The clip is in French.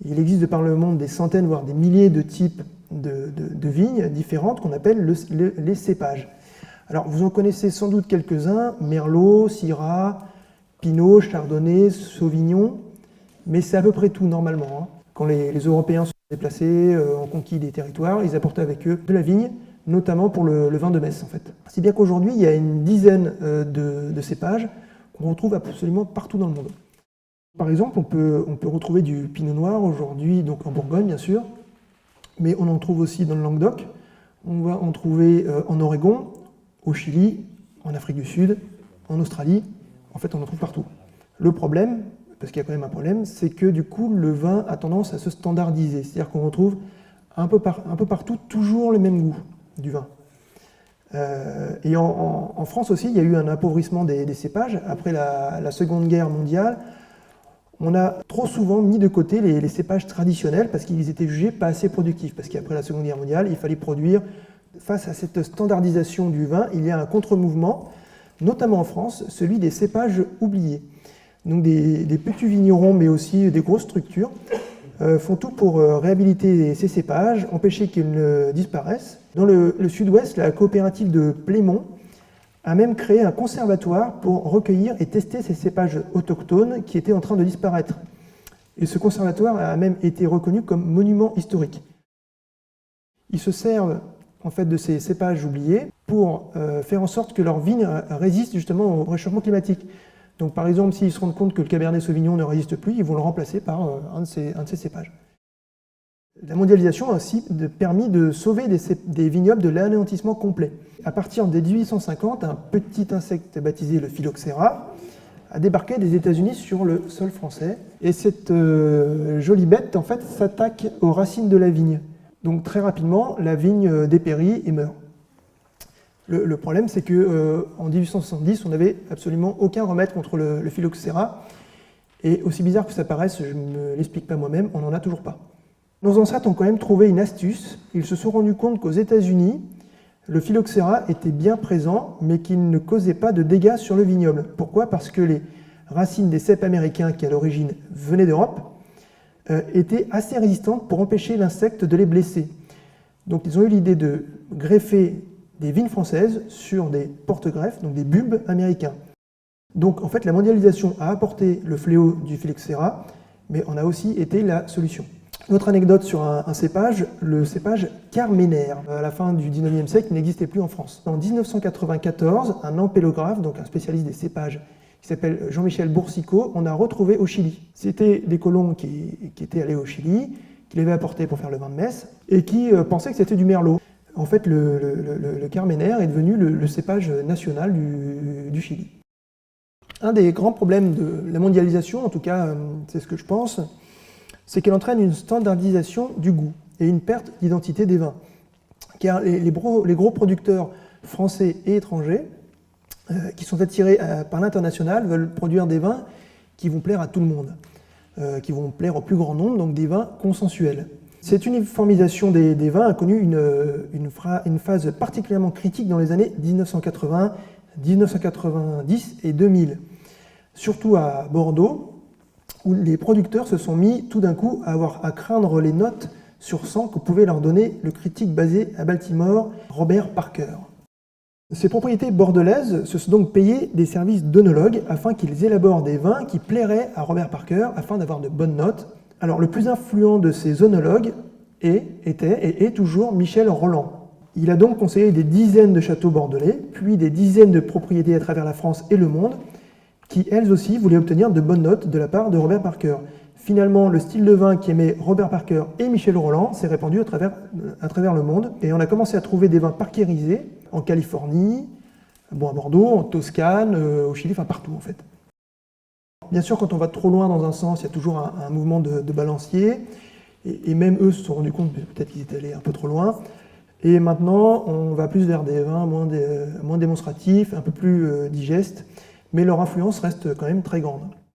Il existe de par le monde des centaines, voire des milliers de types de vignes différentes qu'on appelle les cépages. Alors, vous en connaissez sans doute quelques-uns, Merlot, Syrah, Pinot, Chardonnay, Sauvignon, mais c'est à peu près tout normalement. Quand les Européens sont déplacés, ont conquis des territoires, ils apportaient avec eux de la vigne, notamment pour le vin de messe en fait. Si bien qu'aujourd'hui, il y a une dizaine de cépages qu'on retrouve absolument partout dans le monde. Par exemple, on peut retrouver du pinot noir aujourd'hui, donc en Bourgogne bien sûr, mais on en trouve aussi dans le Languedoc, on va en trouver en Oregon, au Chili, en Afrique du Sud, en Australie, en fait on en trouve partout. Le problème, parce qu'il y a quand même un problème, c'est que du coup le vin a tendance à se standardiser, c'est-à-dire qu'on retrouve un peu partout toujours le même goût du vin. Et en France aussi, il y a eu un appauvrissement des cépages. Après la Seconde Guerre mondiale, on a trop souvent mis de côté les cépages traditionnels parce qu'ils étaient jugés pas assez productifs. Parce qu'après la Seconde Guerre mondiale, il fallait produire. Face à cette standardisation du vin, il y a un contre-mouvement, notamment en France, celui des cépages oubliés. Donc des petits vignerons, mais aussi des grosses structures, font tout pour réhabiliter ces cépages, empêcher qu'ils ne disparaissent. Dans le sud-ouest, la coopérative de Plémont a même créé un conservatoire pour recueillir et tester ces cépages autochtones qui étaient en train de disparaître. Et ce conservatoire a même été reconnu comme monument historique. Ils se servent en fait de ces cépages oubliés pour faire en sorte que leurs vignes résistent justement au réchauffement climatique. Donc par exemple, s'ils se rendent compte que le Cabernet Sauvignon ne résiste plus, ils vont le remplacer par un de ces cépages. La mondialisation a aussi permis de sauver des vignobles de l'anéantissement complet. À partir de 1850, un petit insecte baptisé le phylloxéra a débarqué des États-Unis sur le sol français. Et cette jolie bête, en fait, s'attaque aux racines de la vigne. Donc très rapidement, la vigne dépérit et meurt. Le problème, c'est qu'en 1870, on n'avait absolument aucun remède contre le phylloxéra. Et aussi bizarre que ça paraisse, je ne me l'explique pas moi-même, on n'en a toujours pas. Nos ancêtres ont quand même trouvé une astuce. Ils se sont rendus compte qu'aux États-Unis, le phylloxéra était bien présent, mais qu'il ne causait pas de dégâts sur le vignoble. Pourquoi? Parce que les racines des cèpes américains, qui à l'origine venaient d'Europe, étaient assez résistantes pour empêcher l'insecte de les blesser. Donc ils ont eu l'idée de greffer des vignes françaises sur des porte-greffes, donc des bulbes américains. Donc en fait, la mondialisation a apporté le fléau du phylloxéra, mais en a aussi été la solution. Une autre anecdote sur un cépage, le cépage Carménère. À la fin du 19e siècle, il n'existait plus en France. En 1994, un ampélographe, donc un spécialiste des cépages, qui s'appelle Jean-Michel Boursicot, on a retrouvé au Chili. C'était des colons qui étaient allés au Chili, qui l'avaient apporté pour faire le vin de messe, et qui pensaient que c'était du merlot. En fait, le Carménère est devenu le cépage national du Chili. Un des grands problèmes de la mondialisation, en tout cas, c'est ce que je pense, c'est qu'elle entraîne une standardisation du goût et une perte d'identité des vins. Car les gros producteurs français et étrangers, qui sont attirés par l'international, veulent produire des vins qui vont plaire à tout le monde, qui vont plaire au plus grand nombre, donc des vins consensuels. Cette uniformisation des vins a connu une phase particulièrement critique dans les années 1980, 1990 et 2000. Surtout à Bordeaux, où les producteurs se sont mis tout d'un coup à craindre les notes sur 100 que pouvait leur donner le critique basé à Baltimore, Robert Parker. Ces propriétés bordelaises se sont donc payées des services d'œnologues afin qu'ils élaborent des vins qui plairaient à Robert Parker afin d'avoir de bonnes notes. Alors le plus influent de ces œnologues était et est toujours Michel Rolland. Il a donc conseillé des dizaines de châteaux bordelais, puis des dizaines de propriétés à travers la France et le monde, qui elles aussi voulaient obtenir de bonnes notes de la part de Robert Parker. Finalement, le style de vin qu'aimaient Robert Parker et Michel Rolland s'est répandu à travers le monde, et on a commencé à trouver des vins parkérisés en Californie, à Bordeaux, en Toscane, au Chili, enfin partout en fait. Bien sûr, quand on va trop loin dans un sens, il y a toujours un mouvement de balancier, et même eux se sont rendus compte peut-être qu'ils étaient allés un peu trop loin. Et maintenant, on va plus vers des vins moins démonstratifs, un peu plus digestes, mais leur influence reste quand même très grande.